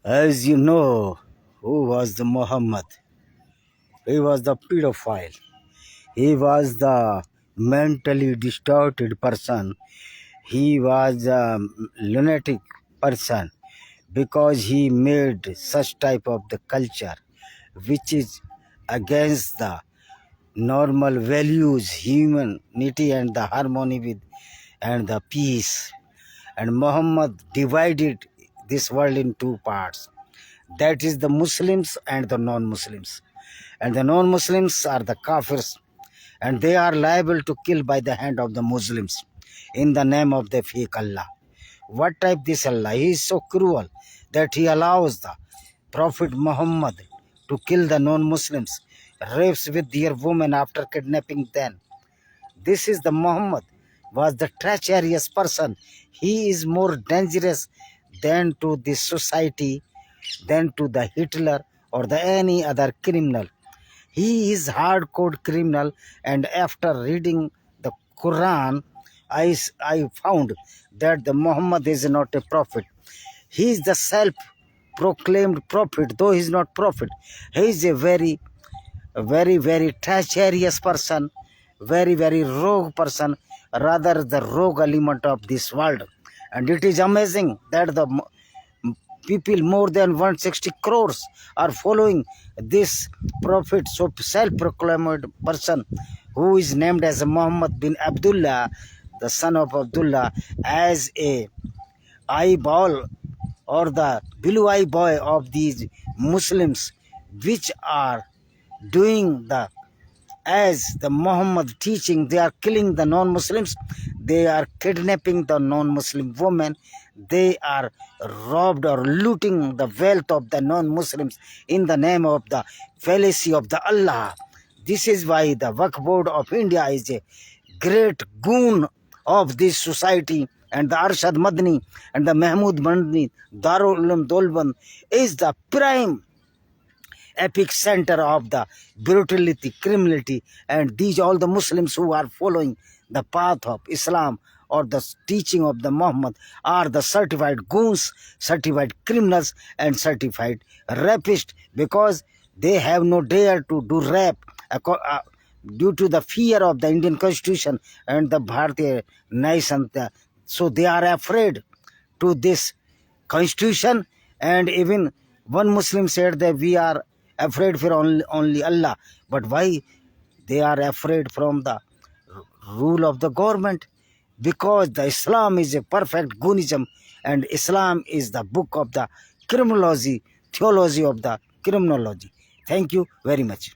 As you know, who was the Muhammad? He was the pedophile. He was the mentally distorted person. He was a lunatic person because he made such type of the culture which is against the normal values, humanity and the harmony with and the peace. And Muhammad divided this world in two parts. That is the Muslims and the non-Muslims. And the non-Muslims are the Kafirs, and they are liable to kill by the hand of the Muslims in the name of the fake Allah. What type this Allah? He is so cruel that he allows the Prophet Muhammad to kill the non-Muslims, rapes with their women after kidnapping them. This is the Muhammad was the treacherous person. He is more dangerous than to the society, than to the Hitler or the any other criminal. He is hardcore criminal, and after reading the Quran, I found that the Muhammad is not a prophet. He is the self-proclaimed prophet, though he is not prophet. He is a very treacherous person, very rogue person, rather the rogue element of this world. And it is amazing that the people, more than 160 crores, are following this prophet, so self-proclaimed person who is named as Muhammad bin Abdullah, the son of Abdullah, as a eyeball or the blue eye boy of these Muslims, which are doing the as the Muhammad teaching. They are killing the non-Muslims, they are kidnapping the non-Muslim women, they are robbed or looting the wealth of the non-Muslims in the name of the fallacy of the Allah. This is why the Waqf Board of India is a great goon of this society, and the Arshad Madni and the Mahmood Madni Darul Uloom Deoband is the prime epic center of the brutality, criminality, and these all the Muslims who are following the path of Islam or the teaching of the Muhammad are the certified goons, certified criminals, and certified rapists, because they have no dare to do rape due to the fear of the Indian Constitution and the Bharatiya nation. So they are afraid to this Constitution. And even one Muslim said that we are afraid for only Allah. But why they are afraid from the rule of the government? Because the Islam is a perfect goonism, and Islam is the book of the criminology, theology of the criminology. Thank you very much.